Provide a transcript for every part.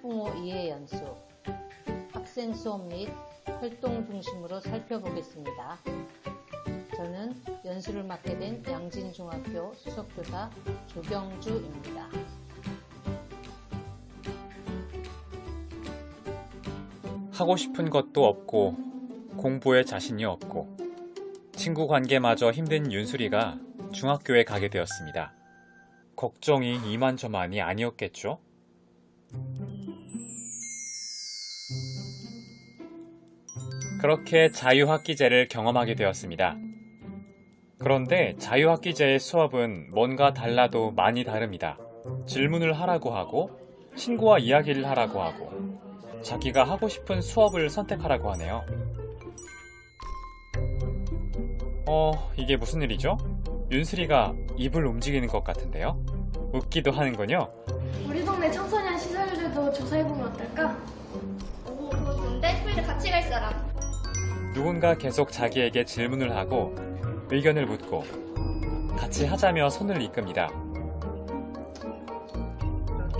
학부모 이해 연수, 학생 수업 및 활동 중심으로 살펴보겠습니다. 저는 연수를 맡게 된 양진중학교 수석교사 조경주입니다. 하고 싶은 것도 없고 공부에 자신이 없고 친구 관계마저 힘든 윤수리가 중학교에 가게 되었습니다. 걱정이 이만저만이 아니었겠죠? 그렇게 자유학기제를 경험하게 되었습니다. 그런데 자유학기제의 수업은 뭔가 달라도 많이 다릅니다. 질문을 하라고 하고 친구와 이야기를 하라고 하고 자기가 하고 싶은 수업을 선택하라고 하네요. 이게 무슨 일이죠? 윤수리가 입을 움직이는 것 같은데요? 웃기도 하는군요. 우리 동네 청소년 시설들도 조사해보면 어떨까? 오, 그거 좋은데? 우리도 같이 갈 사람. 누군가 계속 자기에게 질문을 하고 의견을 묻고 같이 하자며 손을 이끕니다.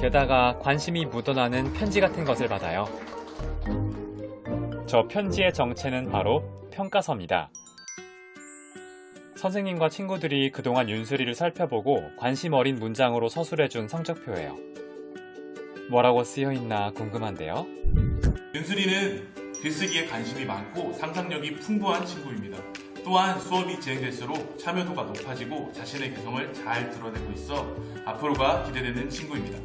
게다가 관심이 묻어나는 편지 같은 것을 받아요. 저 편지의 정체는 바로 평가서입니다. 선생님과 친구들이 그동안 윤수리를 살펴보고 관심 어린 문장으로 서술해준 성적표예요. 뭐라고 쓰여있나 궁금한데요? 윤수리는 글쓰기에 관심이 많고 상상력이 풍부한 친구입니다. 또한 수업이 진행될수록 참여도가 높아지고 자신의 개성을 잘 드러내고 있어 앞으로가 기대되는 친구입니다.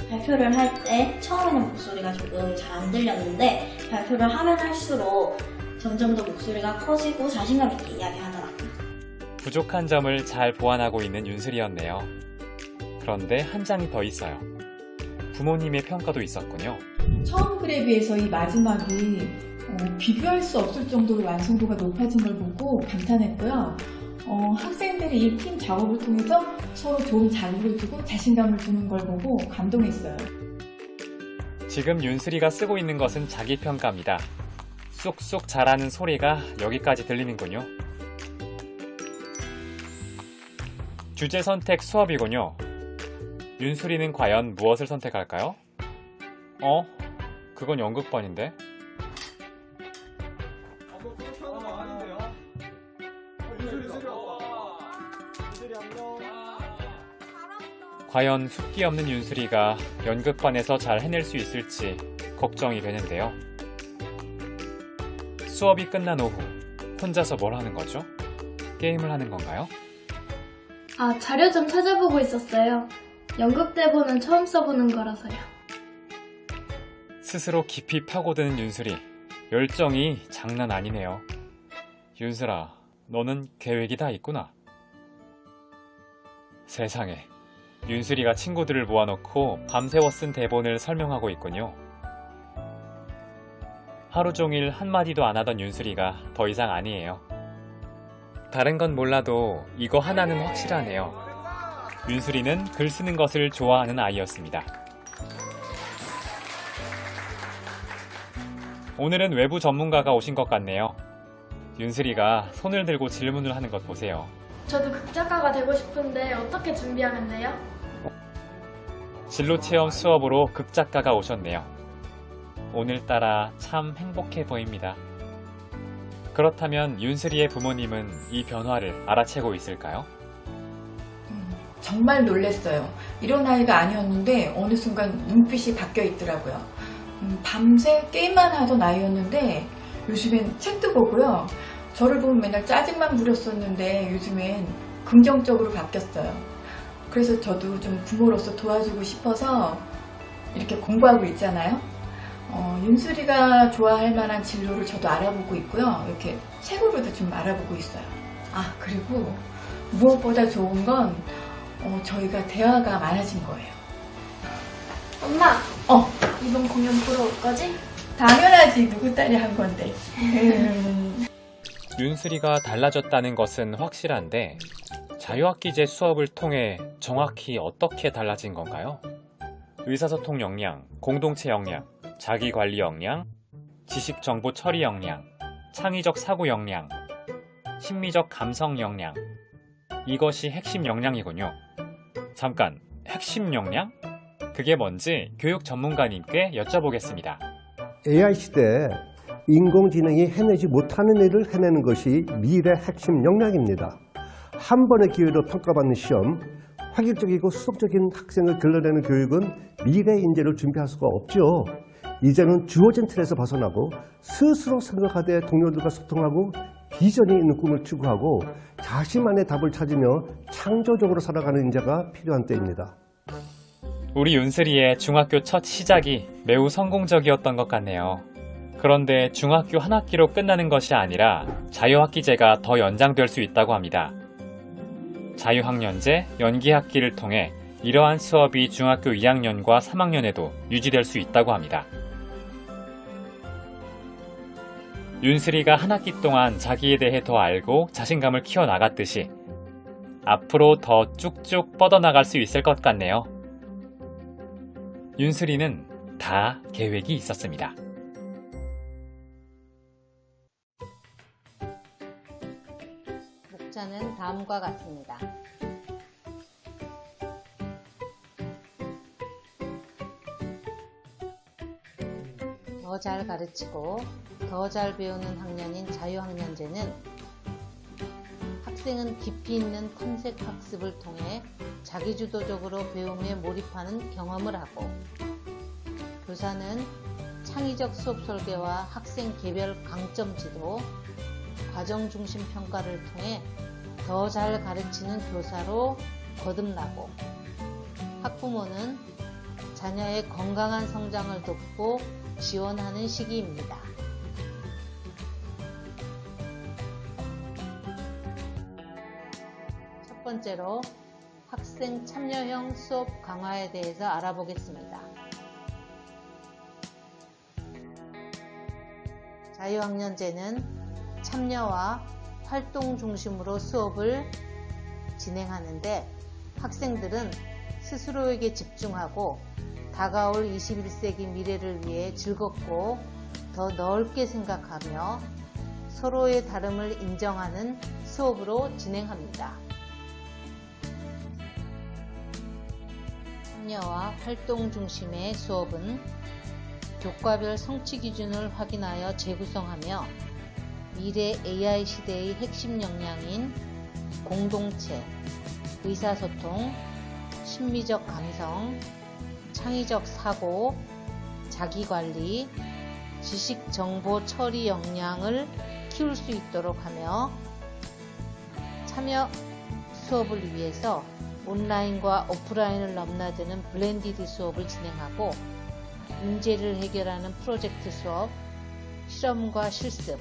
발표를 할 때 처음에는 목소리가 조금 잘 안 들렸는데 발표를 하면 할수록 점점 더 목소리가 커지고 자신감 있게 이야기하더라고요. 부족한 점을 잘 보완하고 있는 윤수리였네요. 그런데 한 장이 더 있어요. 부모님의 평가도 있었군요. 처음 글에 비해서 이 마지막이 비교할 수 없을 정도로 완성도가 높아진 걸 보고 감탄했고요. 학생들이 이 팀 작업을 통해서 서로 좋은 자극을 주고 자신감을 주는 걸 보고 감동했어요. 지금 윤수리가 쓰고 있는 것은 자기평가입니다. 쑥쑥 자라는 소리가 여기까지 들리는군요. 주제 선택 수업이군요. 윤수리는 과연 무엇을 선택할까요? 그건 연극반인데? 과연 숫기 없는 윤수리가 연극반에서 잘 해낼 수 있을지 걱정이 되는데요. 수업이 끝난 오후 혼자서 뭘 하는 거죠? 게임을 하는 건가요? 자료 좀 찾아보고 있었어요. 연극 대본은 처음 써보는 거라서요. 스스로 깊이 파고드는 윤수리. 열정이 장난 아니네요. 윤수라, 너는 계획이 다 있구나. 세상에, 윤수리가 친구들을 모아놓고 밤새워 쓴 대본을 설명하고 있군요. 하루 종일 한마디도 안 하던 윤수리가 더 이상 아니에요. 다른 건 몰라도 이거 하나는 확실하네요. 윤수리는 글 쓰는 것을 좋아하는 아이였습니다. 오늘은 외부 전문가가 오신 것 같네요. 윤수리가 손을 들고 질문을 하는 것 보세요. 저도 극작가가 되고 싶은데 어떻게 준비하면 돼요? 진로체험 수업으로 극작가가 오셨네요. 오늘따라 참 행복해 보입니다. 그렇다면 윤수리의 부모님은 이 변화를 알아채고 있을까요? 정말 놀랐어요. 이런 아이가 아니었는데 어느 순간 눈빛이 바뀌어 있더라고요. 밤새 게임만 하던 아이였는데 요즘엔 책도 보고요. 저를 보면 맨날 짜증만 부렸었는데 요즘엔 긍정적으로 바뀌었어요. 그래서 저도 좀 부모로서 도와주고 싶어서 이렇게 공부하고 있잖아요. 윤수리가 좋아할 만한 진로를 저도 알아보고 있고요. 이렇게 책으로도 좀 알아보고 있어요. 그리고 무엇보다 좋은 건 저희가 대화가 많아진 거예요. 엄마! 이번 공연 보러 올 거지? 당연하지. 누구 딸이 한 건데. 윤수리가 달라졌다는 것은 확실한데 자유학기제 수업을 통해 정확히 어떻게 달라진 건가요? 의사소통 역량, 공동체 역량, 자기관리 역량, 지식정보 처리 역량, 창의적 사고 역량, 심리적 감성 역량. 이것이 핵심 역량이군요. 잠깐, 핵심 역량? 그게 뭔지 교육 전문가님께 여쭤보겠습니다. AI 시대에 인공지능이 해내지 못하는 일을 해내는 것이 미래 핵심 역량입니다. 한 번의 기회로 평가받는 시험, 획일적이고 수석적인 학생을 길러내는 교육은 미래 인재를 준비할 수가 없죠. 이제는 주어진 틀에서 벗어나고 스스로 생각하되 동료들과 소통하고 비전이 있는 꿈을 추구하고 자신만의 답을 찾으며 창조적으로 살아가는 인재가 필요한 때입니다. 우리 윤슬이의 중학교 첫 시작이 매우 성공적이었던 것 같네요. 그런데 중학교 한 학기로 끝나는 것이 아니라 자유학기제가 더 연장될 수 있다고 합니다. 자유학년제, 연기학기를 통해 이러한 수업이 중학교 2학년과 3학년에도 유지될 수 있다고 합니다. 윤슬이가 한 학기 동안 자기에 대해 더 알고 자신감을 키워나갔듯이 앞으로 더 쭉쭉 뻗어나갈 수 있을 것 같네요. 윤슬이는 다 계획이 있었습니다. 목차는 다음과 같습니다. 더 잘 가르치고 더 잘 배우는 학년인 자유학년제는 학생은 깊이 있는 탐색 학습을 통해 자기주도적으로 배움에 몰입하는 경험을 하고, 교사는 창의적 수업 설계와 학생 개별 강점 지도, 과정 중심 평가를 통해 더 잘 가르치는 교사로 거듭나고, 학부모는 자녀의 건강한 성장을 돕고 지원하는 시기입니다. 첫 번째로 학생 참여형 수업 강화에 대해서 알아보겠습니다. 자유학년제는 참여와 활동 중심으로 수업을 진행하는데, 학생들은 스스로에게 집중하고 다가올 21세기 미래를 위해 즐겁고 더 넓게 생각하며 서로의 다름을 인정하는 수업으로 진행합니다. 참여와 활동 중심의 수업은 교과별 성취 기준을 확인하여 재구성하며 미래 AI 시대의 핵심 역량인 공동체, 의사소통, 심리적 감성, 창의적 사고, 자기관리, 지식 정보 처리 역량을 키울 수 있도록 하며, 참여 수업을 위해서 온라인과 오프라인을 넘나드는 블렌디드 수업을 진행하고, 문제를 해결하는 프로젝트 수업, 실험과 실습,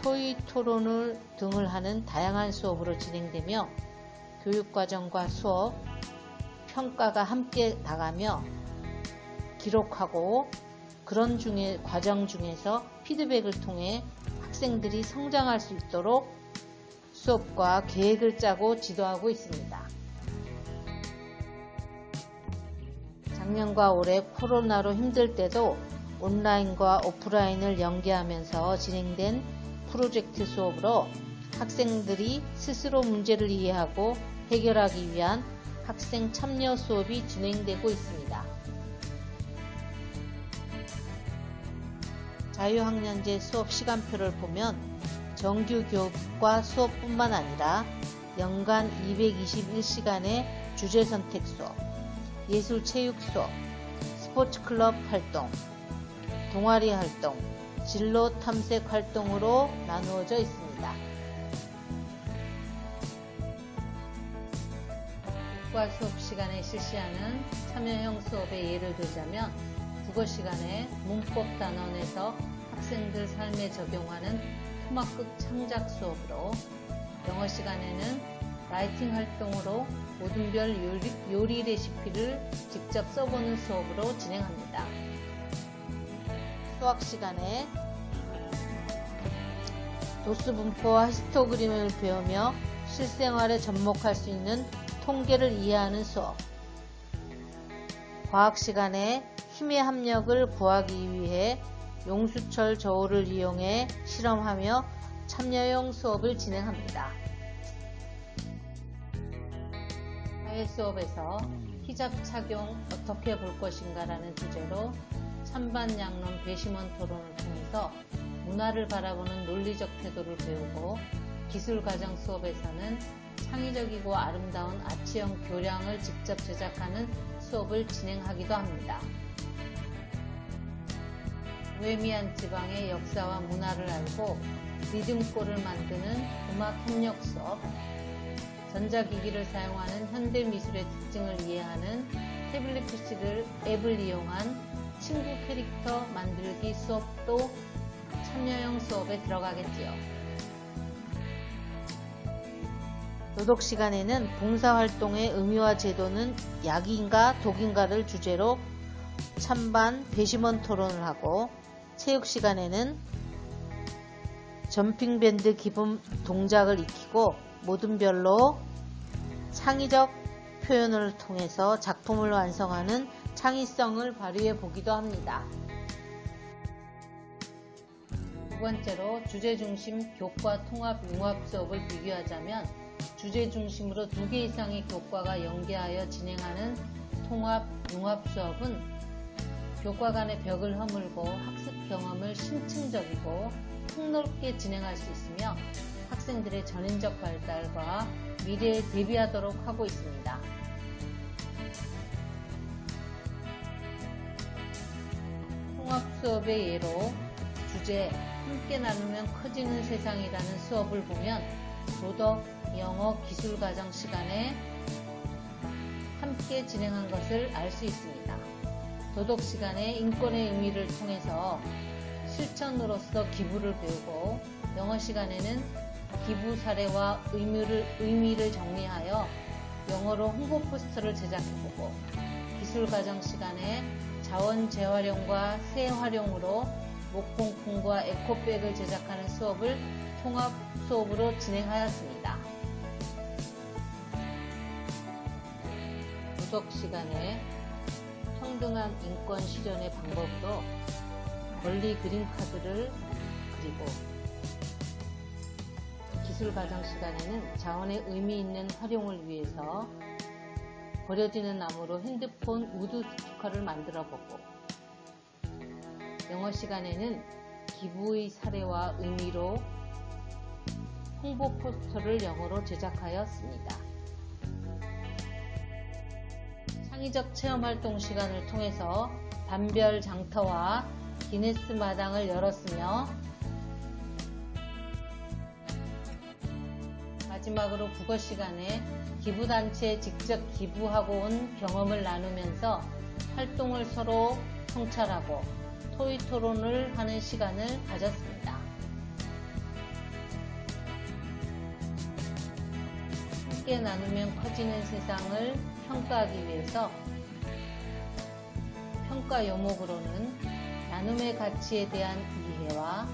토의 토론을 등을 하는 다양한 수업으로 진행되며, 교육과정과 수업, 평가가 함께 나가며 기록하고, 그런 과정 중에서 피드백을 통해 학생들이 성장할 수 있도록 수업과 계획을 짜고 지도하고 있습니다. 작년과 올해 코로나로 힘들 때도 온라인과 오프라인을 연계하면서 진행된 프로젝트 수업으로 학생들이 스스로 문제를 이해하고 해결하기 위한 학생 참여 수업이 진행되고 있습니다. 자유학년제 수업 시간표를 보면 정규 교과 수업뿐만 아니라 연간 221시간의 주제 선택 수업, 예술 체육 수업, 스포츠 클럽 활동, 동아리 활동, 진로 탐색 활동으로 나누어져 있습니다. 교과 수업 시간에 실시하는 참여형 수업의 예를 들자면, 국어 시간에 문법 단원에서 학생들 삶에 적용하는 토막극 창작 수업으로, 영어 시간에는 라이팅 활동으로 모든별 요리 레시피를 직접 써보는 수업으로 진행합니다. 수학 시간에 도수 분포와 히스토그램을 배우며 실생활에 접목할 수 있는 통계를 이해하는 수업, 과학 시간에 힘의 합력을 구하기 위해 용수철 저울을 이용해 실험하며 참여형 수업을 진행합니다. 사회 수업에서 히잡 착용 어떻게 볼 것인가라는 주제로 찬반 양론 배심원 토론을 통해서 문화를 바라보는 논리적 태도를 배우고 기술과정 수업에서는 창의적이고 아름다운 아치형 교량을 직접 제작하는 수업을 진행하기도 합니다. 무에미안 지방의 역사와 문화를 알고 리듬골을 만드는 음악 협력 수업, 전자기기를 사용하는 현대 미술의 특징을 이해하는 태블릿 PC를 앱을 이용한 친구 캐릭터 만들기 수업도 참여형 수업에 들어가겠지요. 도덕 시간에는 봉사활동의 의미와 제도는 약인가 독인가를 주제로 찬반 배심원 토론을 하고, 체육 시간에는 점핑밴드 기본 동작을 익히고 모든 별로 창의적 표현을 통해서 작품을 완성하는 창의성을 발휘해 보기도 합니다. 두 번째로 주제 중심 교과 통합 융합 수업을 비교하자면, 주제 중심으로 2개 이상의 교과가 연계하여 진행하는 통합 융합 수업은 교과 간의 벽을 허물고 학습 경험을 심층적이고 폭넓게 진행할 수 있으며 학생들의 전인적 발달과 미래에 대비하도록 하고 있습니다. 통합 수업의 예로 주제 함께 나누면 커지는 세상이라는 수업을 보면 도덕, 영어, 기술과정 시간에 함께 진행한 것을 알 수 있습니다. 도덕 시간에 인권의 의미를 통해서 실천으로서 기부를 배우고, 영어 시간에는 기부 사례와 의미를 정리하여 영어로 홍보 포스터를 제작해보고, 기술과정 시간에 자원 재활용과 새 활용으로 목공품과 에코백을 제작하는 수업을 통합 수업으로 진행하였습니다. 도덕 시간에 평등한 인권 실현의 방법으로 권리 그림카드를 그리고, 기술과정 시간에는 자원의 의미 있는 활용을 위해서 버려지는 나무로 핸드폰 우드 스피커를 만들어 보고, 영어 시간에는 기부의 사례와 의미로 홍보 포스터를 영어로 제작하였습니다. 창의적 체험활동 시간을 통해서 반별 장터와 기네스 마당을 열었으며, 마지막으로 국어 시간에 기부단체에 직접 기부하고 온 경험을 나누면서 활동을 서로 성찰하고 토의 토론을 하는 시간을 가졌습니다. 함께 나누면 커지는 세상을 평가하기 위해서 평가 요목으로는 나눔의 가치에 대한 이해와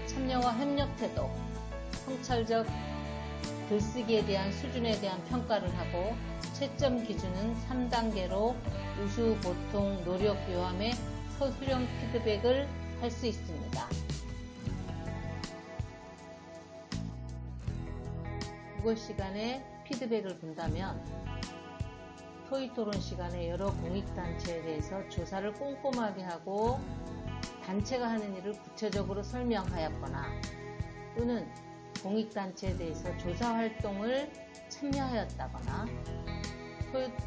참여와 협력 태도, 성찰적 글쓰기에 대한 수준에 대한 평가를 하고, 채점 기준은 3단계로 우수, 보통, 노력, 요함의 서술형 피드백을 할 수 있습니다. 국어 시간에 피드백을 본다면, 토의 토론 시간에 여러 공익단체에 대해서 조사를 꼼꼼하게 하고 단체가 하는 일을 구체적으로 설명하였거나, 또는 공익단체에 대해서 조사활동을 참여하였다거나,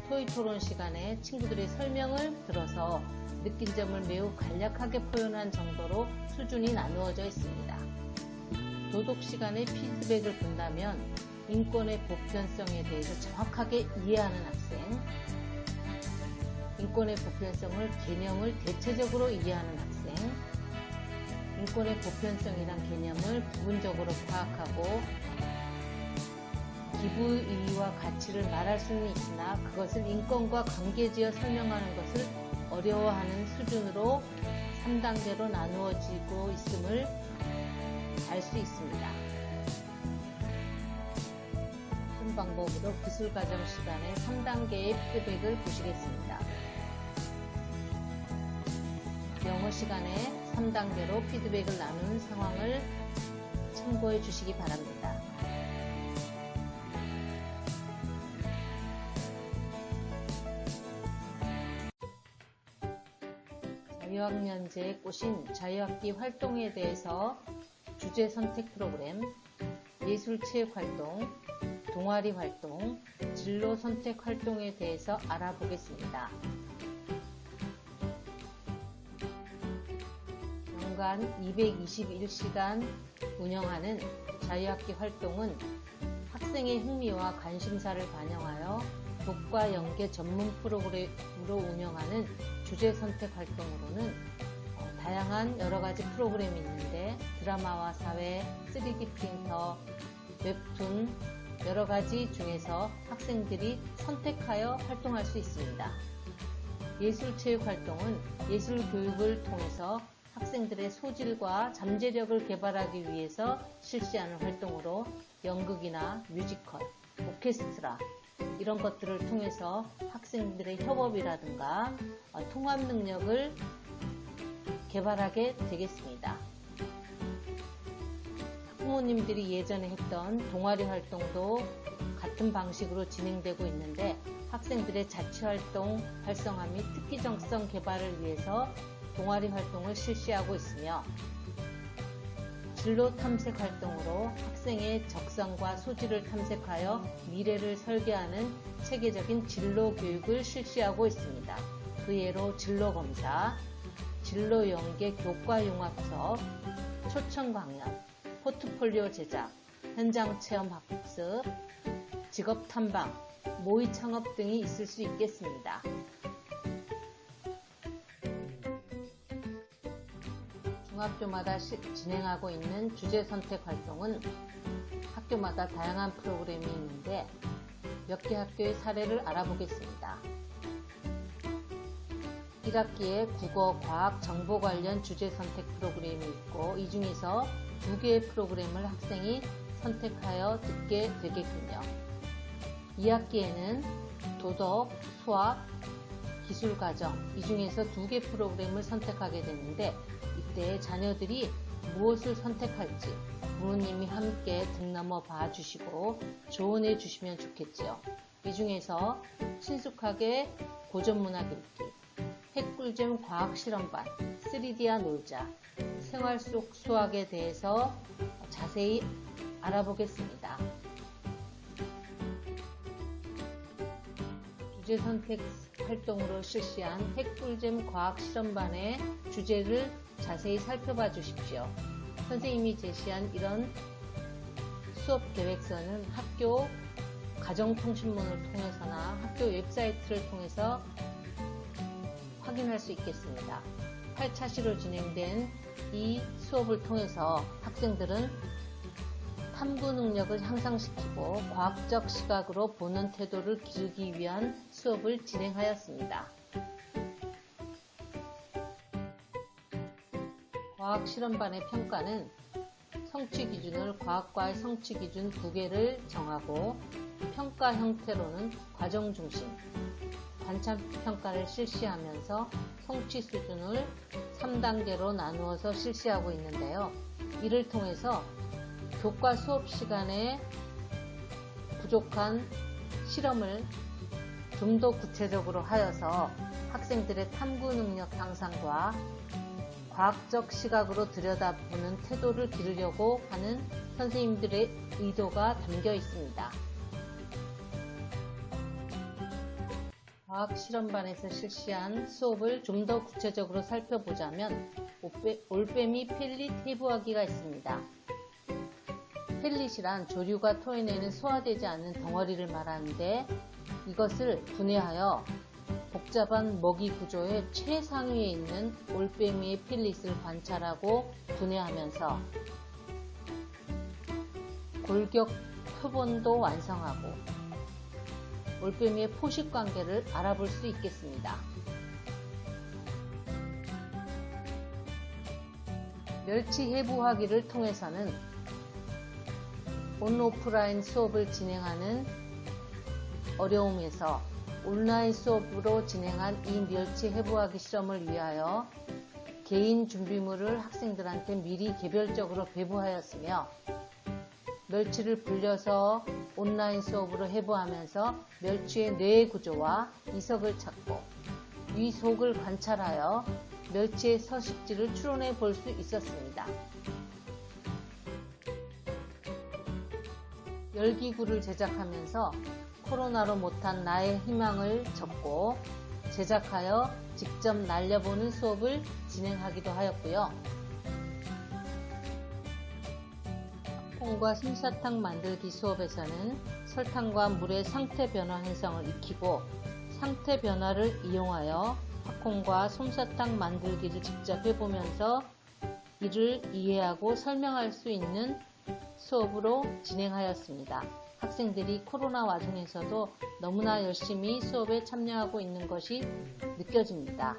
토의 토론 시간에 친구들의 설명을 들어서 느낀 점을 매우 간략하게 표현한 정도로 수준이 나누어져 있습니다. 도덕 시간의 피드백을 본다면, 인권의 보편성에 대해서 정확하게 이해하는 학생, 인권의 보편성을 개념을 대체적으로 이해하는 학생, 인권의 보편성이란 개념을 부분적으로 파악하고 기부의 의의와 가치를 말할 수는 있으나 그것을 인권과 관계지어 설명하는 것을 어려워하는 수준으로 3단계로 나누어지고 있음을 알 수 있습니다. 같은 방법으로 기술과정 시간에 3단계의 피드백을 보시겠습니다. 영어 시간에 3단계로 피드백을 나누는 상황을 참고해 주시기 바랍니다. 유학연재에 꽂힌 자유학기 활동에 대해서 주제 선택 프로그램, 예술체육 활동, 동아리 활동, 진로 선택 활동에 대해서 알아보겠습니다. 연간 221시간 운영하는 자유학기 활동은 학생의 흥미와 관심사를 반영하여 교과 연계 전문 프로그램으로 운영하는 주제 선택 활동으로는 다양한 여러 가지 프로그램이 있는데 드라마와 사회, 3D 프린터, 웹툰 여러 가지 중에서 학생들이 선택하여 활동할 수 있습니다. 예술체육 활동은 예술 교육을 통해서 학생들의 소질과 잠재력을 개발하기 위해서 실시하는 활동으로 연극이나 뮤지컬, 오케스트라 이런 것들을 통해서 학생들의 협업이라든가 통합 능력을 개발하게 되겠습니다. 학부모님들이 예전에 했던 동아리 활동도 같은 방식으로 진행되고 있는데 학생들의 자치활동 활성화 및 특기정성 개발을 위해서 동아리 활동을 실시하고 있으며 진로 탐색 활동으로 학생의 적성과 소질을 탐색하여 미래를 설계하는 체계적인 진로 교육을 실시하고 있습니다. 그 예로 진로 검사, 진로 연계 교과 융합 수업, 초청 강연, 포트폴리오 제작, 현장 체험 학습, 직업 탐방, 모의 창업 등이 있을 수 있겠습니다. 중학교마다 진행하고 있는 주제 선택 활동은 학교마다 다양한 프로그램이 있는데 몇 개 학교의 사례를 알아보겠습니다. 1학기에 국어, 과학, 정보 관련 주제 선택 프로그램이 있고 이 중에서 2개의 프로그램을 학생이 선택하여 듣게 되겠군요. 2학기에는 도덕, 수학, 기술과정 이 중에서 2개 프로그램을 선택하게 되는데 이때 자녀들이 무엇을 선택할지 부모님이 함께 등 넘어 봐주시고 조언해 주시면 좋겠지요. 이 중에서 친숙하게 고전문학 읽기, 핵꿀잼 과학실험반, 3D와 놀자, 생활 속 수학에 대해서 자세히 알아보겠습니다. 주제 선택 활동으로 실시한 핵꿀잼 과학실험반의 주제를 자세히 살펴봐 주십시오. 선생님이 제시한 이런 수업 계획서는 학교 가정통신문을 통해서나 학교 웹사이트를 통해서 확인할 수 있겠습니다. 8차시로 진행된 이 수업을 통해서 학생들은 탐구 능력을 향상시키고 과학적 시각으로 보는 태도를 기르기 위한 수업을 진행하였습니다. 과학실험반의 평가는 성취 기준을 과학과의 성취 기준 2개를 정하고 평가 형태로는 과정 중심, 관찰 평가를 실시하면서 성취 수준을 3단계로 나누어서 실시하고 있는데요. 이를 통해서 교과 수업 시간에 부족한 실험을 좀 더 구체적으로 하여서 학생들의 탐구 능력 향상과 과학적 시각으로 들여다보는 태도를 기르려고 하는 선생님들의 의도가 담겨 있습니다. 과학실험반에서 실시한 수업을 좀 더 구체적으로 살펴보자면 올빼미 펠릿 해부하기가 있습니다. 펠릿이란 조류가 토해내는 소화되지 않는 덩어리를 말하는데 이것을 분해하여 복잡한 먹이 구조의 최상위에 있는 올빼미의 펠릿을 관찰하고 분해하면서 골격 표본도 완성하고 올빼미의 포식 관계를 알아볼 수 있겠습니다. 멸치 해부하기를 통해서는 온오프라인 수업을 진행하는 어려움에서 온라인 수업으로 진행한 이 멸치 해부하기 실험을 위하여 개인 준비물을 학생들한테 미리 개별적으로 배부하였으며 멸치를 불려서 온라인 수업으로 해부하면서 멸치의 뇌 구조와 이석을 찾고 위 속을 관찰하여 멸치의 서식지를 추론해 볼 수 있었습니다. 열기구를 제작하면서 코로나로 못한 나의 희망을 적고 제작하여 직접 날려보는 수업을 진행하기도 하였고요. 팝콘과 솜사탕 만들기 수업에서는 설탕과 물의 상태 변화 현상을 익히고 상태 변화를 이용하여 팝콘과 솜사탕 만들기를 직접 해보면서 이를 이해하고 설명할 수 있는 수업으로 진행하였습니다. 학생들이 코로나 와중에서도 너무나 열심히 수업에 참여하고 있는 것이 느껴집니다.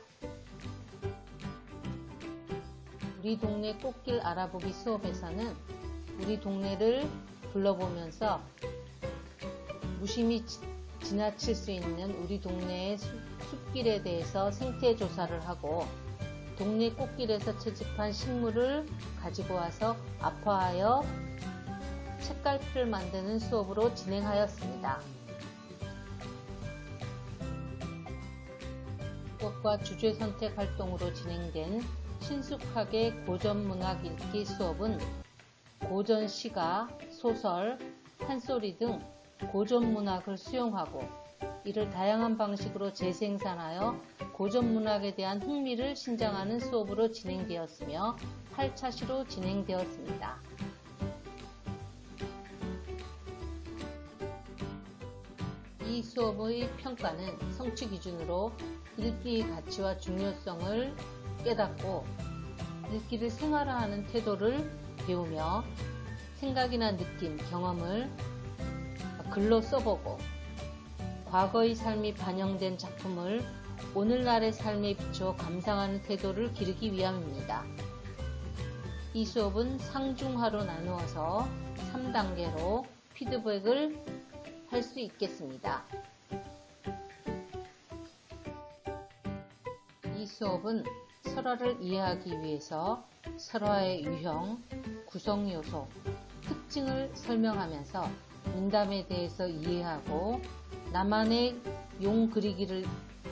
우리 동네 꽃길 알아보기 수업에서는 우리 동네를 둘러보면서 무심히 지나칠 수 있는 우리 동네의 숲길에 대해서 생태 조사를 하고 동네 꽃길에서 채집한 식물을 가지고 와서 압화하여 책갈피를 만드는 수업으로 진행하였습니다. 수업과 주제 선택 활동으로 진행된 친숙하게 고전문학 읽기 수업은 고전 시가, 소설, 판소리 등 고전문학을 수용하고 이를 다양한 방식으로 재생산하여 고전문학에 대한 흥미를 신장하는 수업으로 진행되었으며 8차 시로 진행되었습니다. 이 수업의 평가는 성취 기준으로 읽기의 가치와 중요성을 깨닫고 읽기를 생활화하는 태도를 배우며 생각이나 느낌, 경험을 글로 써보고 과거의 삶이 반영된 작품을 오늘날의 삶에 비추어 감상하는 태도를 기르기 위함입니다. 이 수업은 상중하로 나누어서 3단계로 피드백을 할 수 있겠습니다. 이 수업은 설화를 이해하기 위해서 설화의 유형, 구성 요소, 특징을 설명하면서 민담에 대해서 이해하고 나만의 용 그리기를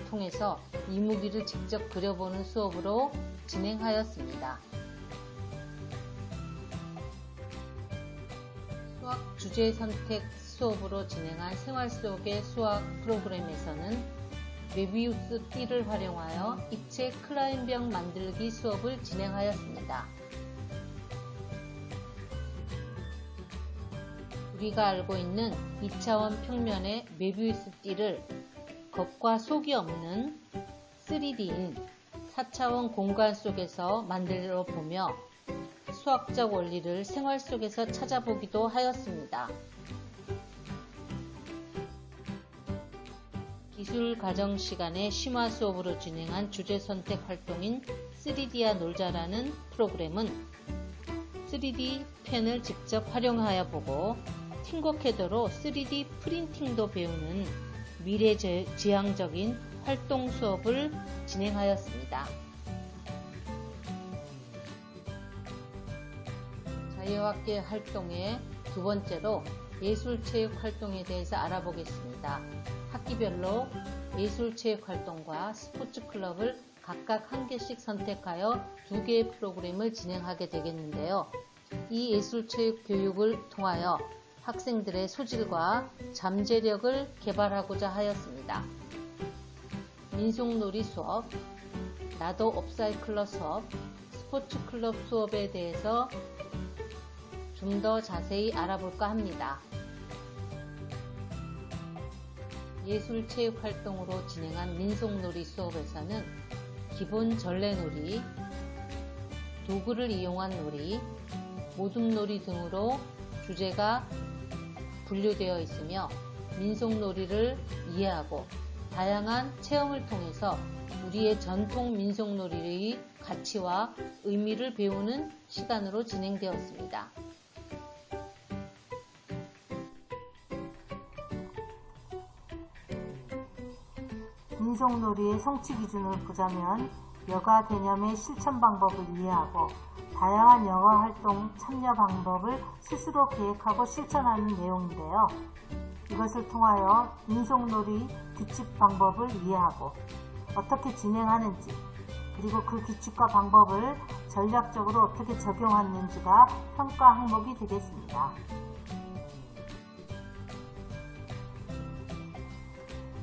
통해서 이무기를 직접 그려보는 수업으로 진행하였습니다. 수학 주제 선택 수업으로 진행한 생활 속의 수학 프로그램에서는 메비우스 띠를 활용하여 입체 클라인병 만들기 수업을 진행하였습니다. 우리가 알고 있는 2차원 평면의 메비우스 띠를 겉과 속이 없는 3D인 4차원 공간 속에서 만들어 보며 수학적 원리를 생활 속에서 찾아보기도 하였습니다. 기술 과정 시간에 심화 수업으로 진행한 주제 선택 활동인 3D와 놀자라는 프로그램은 3D 펜을 직접 활용하여 보고 팅거캐더로 3D 프린팅도 배우는 미래지향적인 활동 수업을 진행하였습니다. 자유학계 활동의 두 번째로 예술체육 활동에 대해서 알아보겠습니다. 학기별로 예술체육 활동과 스포츠클럽을 각각 한 개씩 선택하여 2개의 프로그램을 진행하게 되겠는데요. 이 예술체육 교육을 통하여 학생들의 소질과 잠재력을 개발하고자 하였습니다. 민속놀이 수업, 나도 업사이클러 수업, 스포츠클럽 수업에 대해서 좀 더 자세히 알아볼까 합니다. 예술체육 활동으로 진행한 민속놀이 수업에서는 기본 전래놀이, 도구를 이용한 놀이, 모둠놀이 등으로 주제가 분류되어 있으며 민속놀이를 이해하고 다양한 체험을 통해서 우리의 전통 민속놀이의 가치와 의미를 배우는 시간으로 진행되었습니다. 민속놀이의 성취 기준을 보자면 여가 개념의 실천 방법을 이해하고 다양한 여가 활동 참여 방법을 스스로 계획하고 실천하는 내용인데요. 이것을 통하여 민속놀이 규칙 방법을 이해하고 어떻게 진행하는지, 그리고 그 규칙과 방법을 전략적으로 어떻게 적용하는지가 평가 항목이 되겠습니다.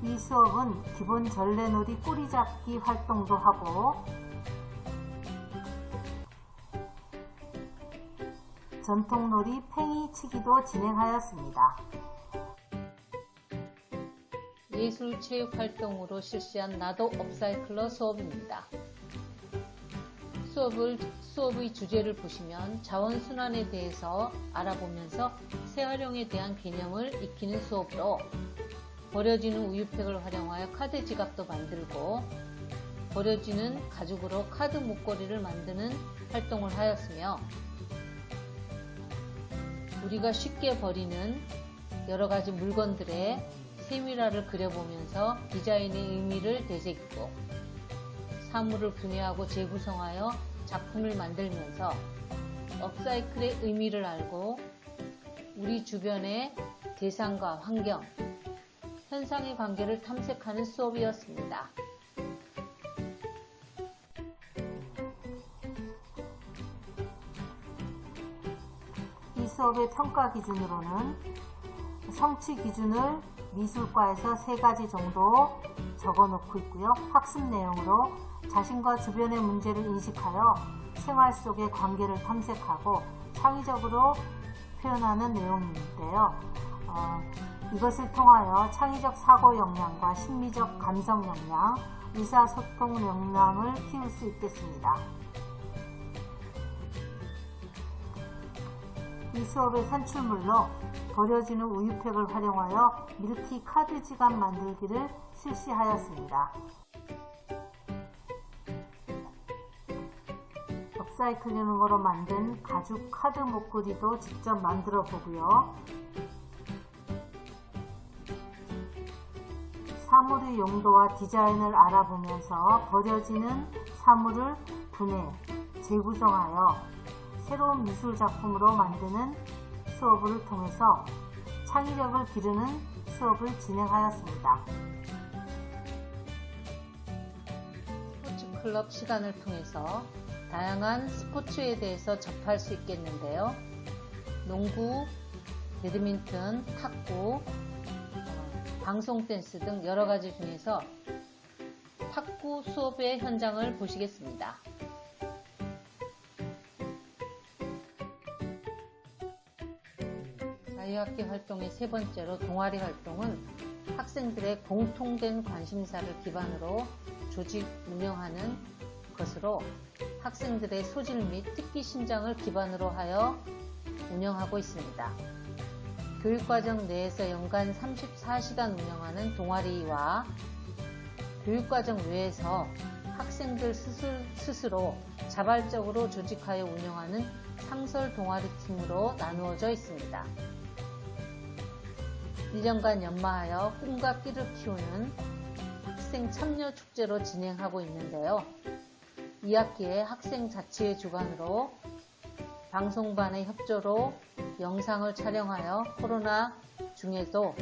이 수업은 기본 전래놀이 꼬리잡기 활동도 하고 전통놀이 팽이치기도 진행하였습니다. 예술체육활동으로 실시한 나도 업사이클러 수업입니다. 수업의 주제를 보시면 자원순환에 대해서 알아보면서 재활용에 대한 개념을 익히는 수업으로 버려지는 우유팩을 활용하여 카드 지갑도 만들고 버려지는 가죽으로 카드 목걸이를 만드는 활동을 하였으며 우리가 쉽게 버리는 여러가지 물건들의 세밀화를 그려보면서 디자인의 의미를 되새기고 사물을 분해하고 재구성하여 작품을 만들면서 업사이클의 의미를 알고 우리 주변의 대상과 환경, 현상의 관계를 탐색하는 수업이었습니다. 이 수업의 평가 기준으로는 성취 기준을 미술과에서 3가지 정도 적어놓고 있고요. 학습 내용으로 자신과 주변의 문제를 인식하여 생활 속의 관계를 탐색하고 창의적으로 표현하는 내용인데요. 이것을 통하여 창의적 사고 역량과 심리적 감성 역량, 의사소통 역량을 키울 수 있겠습니다. 이 수업의 산출물로 버려지는 우유팩을 활용하여 밀키 카드 지갑 만들기를 실시하였습니다. 업사이클링으로 만든 가죽 카드 목걸이도 직접 만들어 보고요. 사물의 용도와 디자인을 알아보면서 버려지는 사물을 분해, 재구성하여 새로운 미술 작품으로 만드는 수업을 통해서 창의력을 기르는 수업을 진행하였습니다. 스포츠클럽 시간을 통해서 다양한 스포츠에 대해서 접할 수 있겠는데요. 농구, 배드민턴, 탁구, 방송 댄스 등 여러 가지 중에서 탁구 수업의 현장을 보시겠습니다. 자유학기 활동의 3번째로 동아리 활동은 학생들의 공통된 관심사를 기반으로 조직 운영하는 것으로 학생들의 소질 및 특기 신장을 기반으로 하여 운영하고 있습니다. 교육과정 내에서 연간 34시간 운영하는 동아리와 교육과정 외에서 학생들 스스로 자발적으로 조직하여 운영하는 상설 동아리 팀으로 나누어져 있습니다. 1년간 연마하여 꿈과 끼를 키우는 학생 참여 축제로 진행하고 있는데요. 2학기에 학생 자치회 주관으로 방송반의 협조로 영상을 촬영하여 코로나 중에도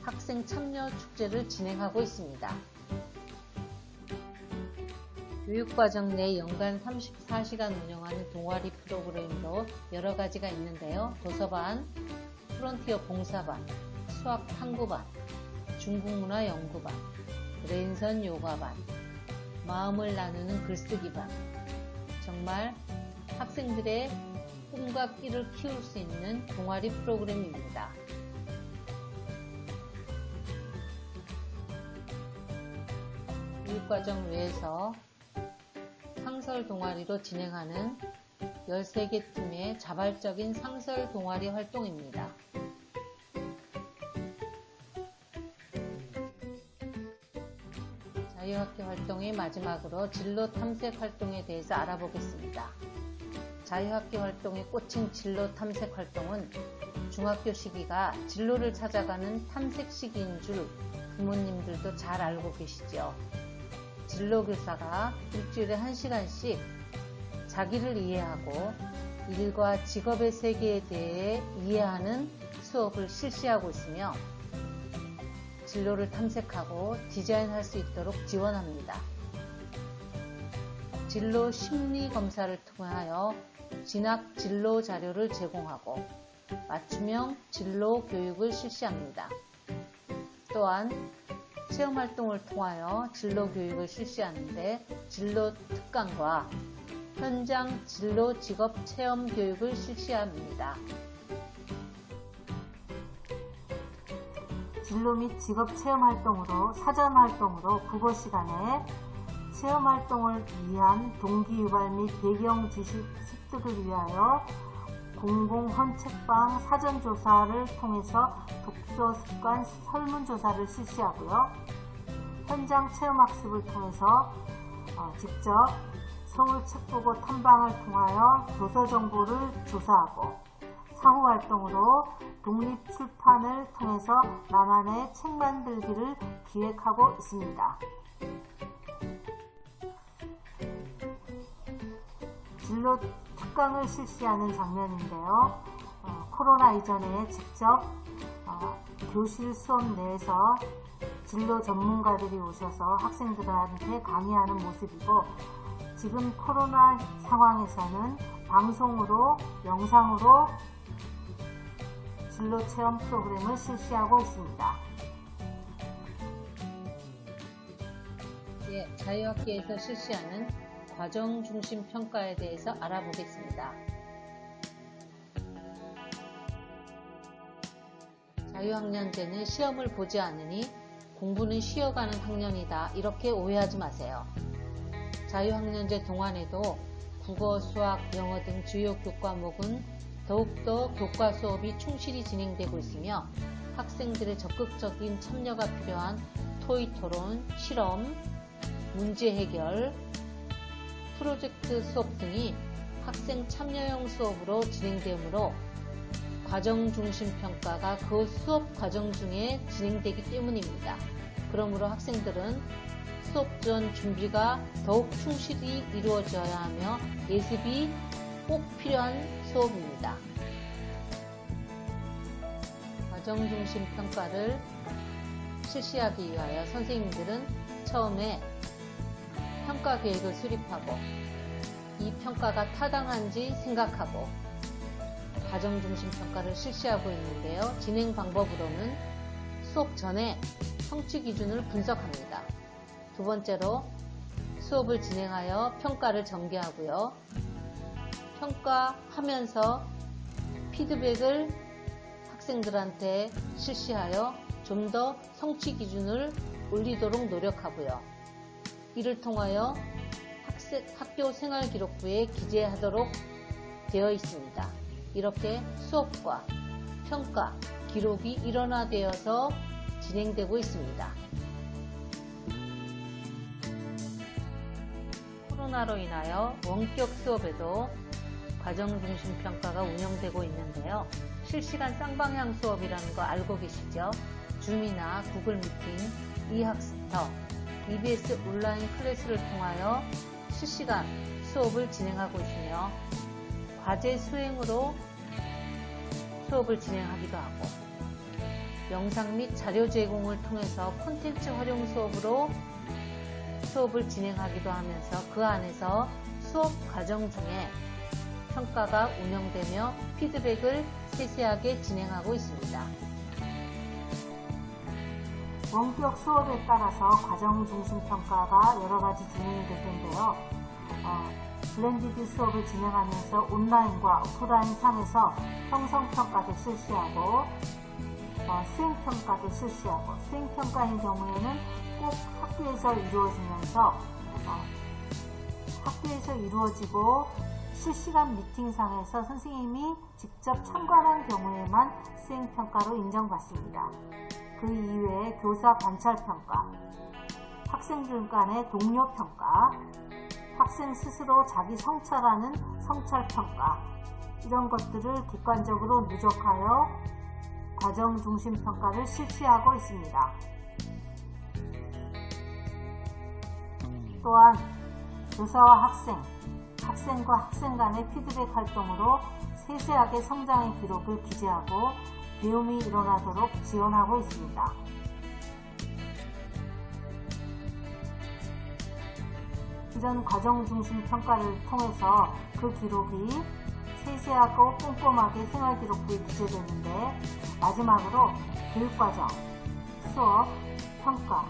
학생 참여 축제를 진행하고 있습니다. 교육과정 내 연간 34시간 운영하는 동아리 프로그램도 여러 가지가 있는데요. 도서반, 프론티어 봉사반, 수학 탐구반, 중국문화 연구반, 브레인선 요가반, 마음을 나누는 글쓰기반, 정말 학생들의 꿈과 끼를 키울 수 있는 동아리 프로그램입니다. 교육과정 외에서 상설 동아리로 진행하는 13개 팀의 자발적인 상설 동아리 활동입니다. 자유학기 활동의 마지막으로 진로 탐색 활동에 대해서 알아보겠습니다. 자유학기 활동에 꽂힌 진로 탐색 활동은 중학교 시기가 진로를 찾아가는 탐색 시기인 줄 부모님들도 잘 알고 계시죠. 진로교사가 일주일에 1시간씩 자기를 이해하고 일과 직업의 세계에 대해 이해하는 수업을 실시하고 있으며 진로를 탐색하고 디자인할 수 있도록 지원합니다. 진로 심리 검사를 통하여 진학 진로 자료를 제공하고 맞춤형 진로 교육을 실시합니다. 또한 체험활동을 통하여 진로 교육을 실시하는데 진로 특강과 현장 진로 직업 체험 교육을 실시합니다. 진로 및 직업 체험 활동으로 사전 활동으로 국어 시간에 체험 활동을 위한 동기 유발 및 배경 지식 습득을 위하여 공공 헌책방 사전 조사를 통해서 독서 습관 설문조사를 실시하고요. 현장 체험 학습을 통해서 직접 서울 책보고 탐방을 통하여 도서 정보를 조사하고 사후 활동으로 독립 출판을 통해서 나만의 책 만들기를 기획하고 있습니다. 진로 특강을 실시하는 장면인데요. 코로나 이전에 직접 교실 수업 내에서 진로 전문가들이 오셔서 학생들한테 강의하는 모습이고, 지금 코로나 상황에서는 방송으로, 영상으로 진로 체험 프로그램을 실시하고 있습니다. 자유학기에서 실시하는 과정 중심 평가에 대해서 알아보겠습니다. 자유학년제는 시험을 보지 않으니 공부는 쉬어가는 학년이다, 이렇게 오해하지 마세요. 자유학년제 동안에도 국어, 수학, 영어 등 주요 교과목은 더욱더 교과 수업이 충실히 진행되고 있으며 학생들의 적극적인 참여가 필요한 토의 토론, 실험, 문제 해결, 프로젝트 수업 등이 학생 참여형 수업으로 진행되므로 과정 중심 평가가 그 수업 과정 중에 진행되기 때문입니다. 그러므로 학생들은 수업 전 준비가 더욱 충실히 이루어져야 하며 예습이 꼭 필요한 수업입니다. 과정 중심 평가를 실시하기 위하여 선생님들은 처음에 평가 계획을 수립하고 이 평가가 타당한지 생각하고 과정 중심 평가를 실시하고 있는데요. 진행 방법으로는 수업 전에 성취 기준을 분석합니다. 두 번째로 수업을 진행하여 평가를 전개하고요. 평가하면서 피드백을 학생들한테 실시하여 좀 더 성취 기준을 올리도록 노력하고요. 이를 통하여 학교 생활기록부에 기재하도록 되어 있습니다. 이렇게 수업과 평가, 기록이 일원화되어서 진행되고 있습니다. 코로나로 인하여 원격 수업에도 과정중심 평가가 운영되고 있는데요. 실시간 쌍방향 수업이라는 거 알고 계시죠? 줌이나 구글 미팅, 이학스터, EBS 온라인 클래스를 통하여 실시간 수업을 진행하고 있으며 과제 수행으로 수업을 진행하기도 하고 영상 및 자료 제공을 통해서 콘텐츠 활용 수업으로 수업을 진행하기도 하면서 그 안에서 수업 과정 중에 평가가 운영되며 피드백을 세세하게 진행하고 있습니다. 원격 수업에 따라서 과정 중심 평가가 여러 가지 진행이 될 텐데요. 블렌디드 수업을 진행하면서 온라인과 오프라인 상에서 형성평가도 실시하고 수행평가도 실시하고, 수행평가인 경우에는 꼭 학교에서 이루어지고 실시간 미팅상에서 선생님이 직접 참관한 경우에만 수행평가로 인정받습니다. 그 이외에 교사 관찰평가, 학생들 간의 동료평가, 학생 스스로 자기 성찰하는 성찰평가, 이런 것들을 객관적으로 누적하여 과정중심평가를 실시하고 있습니다. 또한 교사와 학생과 학생 간의 피드백 활동으로 세세하게 성장의 기록을 기재하고 배움이 일어나도록 지원하고 있습니다. 이런 과정 중심 평가를 통해서 그 기록이 세세하고 꼼꼼하게 생활기록부에 기재되는데, 마지막으로 교육과정, 수업, 평가,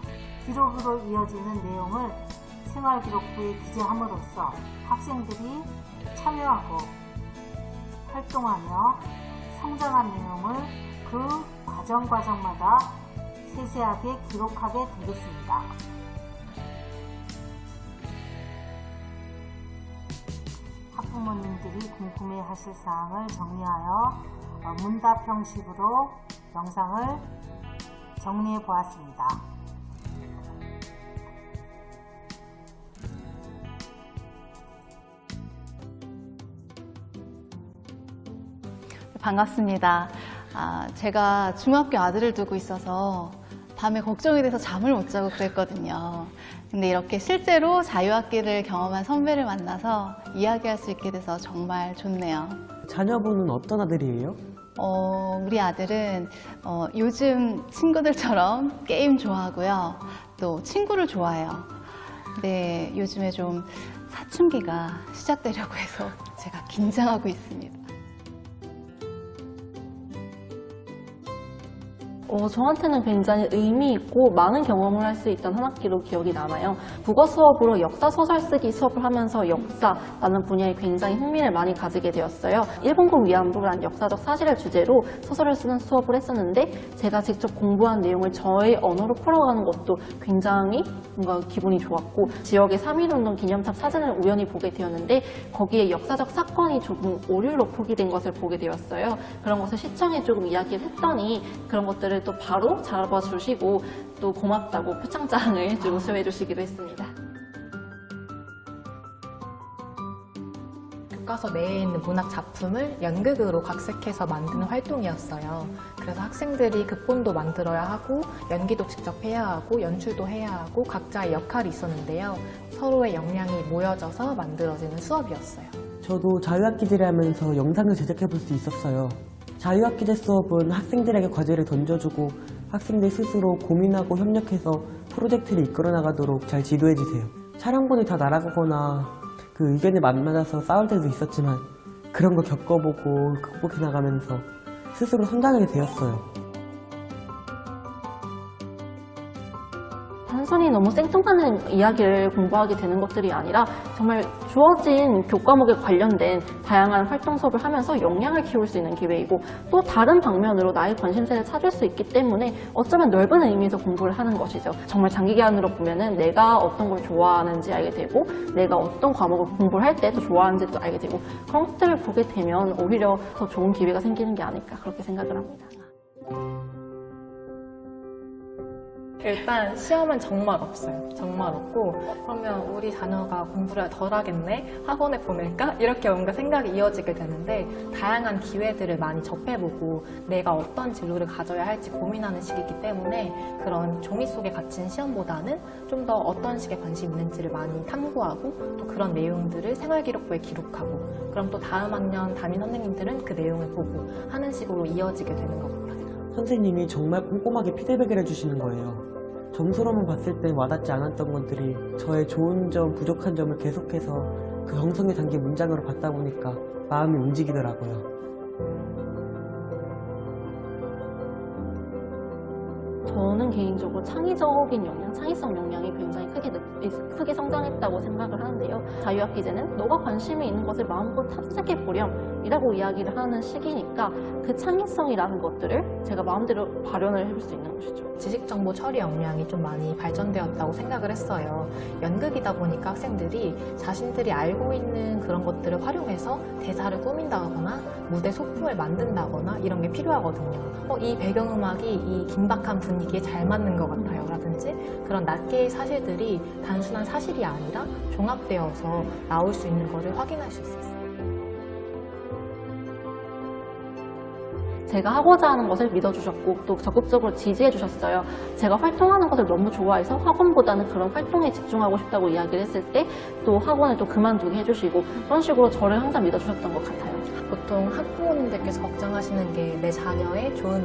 기록으로 이어지는 내용을 생활기록부에 기재함으로써 학생들이 참여하고 활동하며 성장한 내용을 그 과정마다 세세하게 기록하게 되겠습니다. 학부모님들이 궁금해하실 사항을 정리하여 문답 형식으로 영상을 정리해 보았습니다. 반갑습니다. 제가 중학교 아들을 두고 있어서 밤에 걱정이 돼서 잠을 못 자고 그랬거든요. 근데 이렇게 실제로 자유학기를 경험한 선배를 만나서 이야기할 수 있게 돼서 정말 좋네요. 자녀분은 어떤 아들이에요? 우리 아들은 요즘 친구들처럼 게임 좋아하고요. 또 친구를 좋아해요. 근데 요즘에 좀 사춘기가 시작되려고 해서 제가 긴장하고 있습니다. 저한테는 굉장히 의미 있고 많은 경험을 할 수 있던 한 학기로 기억이 남아요. 국어 수업으로 역사 소설 쓰기 수업을 하면서 역사라는 분야에 굉장히 흥미를 많이 가지게 되었어요. 일본군 위안부란 역사적 사실을 주제로 소설을 쓰는 수업을 했었는데, 제가 직접 공부한 내용을 저의 언어로 풀어가는 것도 굉장히 뭔가 기분이 좋았고, 지역의 3.1운동 기념탑 사진을 우연히 보게 되었는데 거기에 역사적 사건이 조금 오류로 포기된 것을 보게 되었어요. 그런 것을 시청에 조금 이야기를 했더니 그런 것들을 또 바로 잡아주시고 또 고맙다고 표창장을 좀 수여해 주시기도 했습니다. 교과서 내에 있는 문학 작품을 연극으로 각색해서 만드는 활동이었어요. 그래서 학생들이 극본도 만들어야 하고 연기도 직접 해야 하고 연출도 해야 하고 각자의 역할이 있었는데요. 서로의 역량이 모여져서 만들어지는 수업이었어요. 저도 자유학기제를 하면서 영상을 제작해볼 수 있었어요. 자유학기제 수업은 학생들에게 과제를 던져주고 학생들 스스로 고민하고 협력해서 프로젝트를 이끌어 나가도록 잘 지도해주세요. 촬영본이 다 날아가거나 그 의견에 안 맞아서 싸울 때도 있었지만 그런 거 겪어보고 극복해 나가면서 스스로 성장하게 되었어요. 단순히 너무 생뚱하는 이야기를 공부하게 되는 것들이 아니라 정말 주어진 교과목에 관련된 다양한 활동 수업을 하면서 역량을 키울 수 있는 기회이고, 또 다른 방면으로 나의 관심사를 찾을 수 있기 때문에 어쩌면 넓은 의미에서 공부를 하는 것이죠. 정말 장기 기간으로 보면은 내가 어떤 걸 좋아하는지 알게 되고, 내가 어떤 과목을 공부를 할 때 더 좋아하는지도 알게 되고, 그런 것들을 보게 되면 오히려 더 좋은 기회가 생기는 게 아닐까 그렇게 생각을 합니다. 일단 시험은 정말 없어요. 정말 없고, 그러면 우리 자녀가 공부를 덜 하겠네? 학원에 보낼까? 이렇게 뭔가 생각이 이어지게 되는데, 다양한 기회들을 많이 접해보고 내가 어떤 진로를 가져야 할지 고민하는 시기이기 때문에 그런 종이 속에 갇힌 시험보다는 좀 더 어떤 식의 관심이 있는지를 많이 탐구하고 또 그런 내용들을 생활기록부에 기록하고, 그럼 또 다음 학년 담임 선생님들은 그 내용을 보고 하는 식으로 이어지게 되는 것 같아요. 선생님이 정말 꼼꼼하게 피드백을 해주시는 거예요. 점수로만 봤을 때 와닿지 않았던 것들이 저의 좋은 점, 부족한 점을 계속해서 그 정성에 담긴 문장으로 받다 보니까 마음이 움직이더라고요. 저는 개인적으로 창의적인 역량, 창의성 역량이 굉장히 크게 성장했다고 생각을 하는데요. 자유학기제는 너가 관심이 있는 것을 마음껏 탐색해보렴이라고 이야기를 하는 시기니까 그 창의성이라는 것들을 제가 마음대로 발현을 해볼 수 있는 것이죠. 지식정보 처리 역량이 좀 많이 발전되었다고 생각을 했어요. 연극이다 보니까 학생들이 자신들이 알고 있는 그런 것들을 활용해서 대사를 꾸민다거나 무대 소품을 만든다거나 이런 게 필요하거든요. 이 배경음악이 이 긴박한 분위기에 잘 맞는 것 같아요 라든지, 그런 낱개의 사실들이 단순한 사실이 아니라 종합되어서 나올 수 있는 것을 확인할 수 있었어요. 제가 하고자 하는 것을 믿어주셨고 또 적극적으로 지지해주셨어요. 제가 활동하는 것을 너무 좋아해서 학원보다는 그런 활동에 집중하고 싶다고 이야기를 했을 때 또 학원을 또 그만두게 해주시고, 그런 식으로 저를 항상 믿어주셨던 것 같아요. 보통 학부모님들께서 걱정하시는 게 내 자녀의 좋은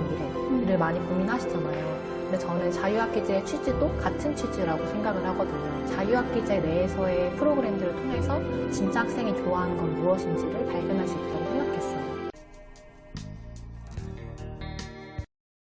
미래를 많이 고민하시잖아요. 근데 저는 자유학기제의 취지도 같은 취지라고 생각을 하거든요. 자유학기제 내에서의 프로그램들을 통해서 진짜 학생이 좋아하는 건 무엇인지를 발견할 수 있다고 생각했어요.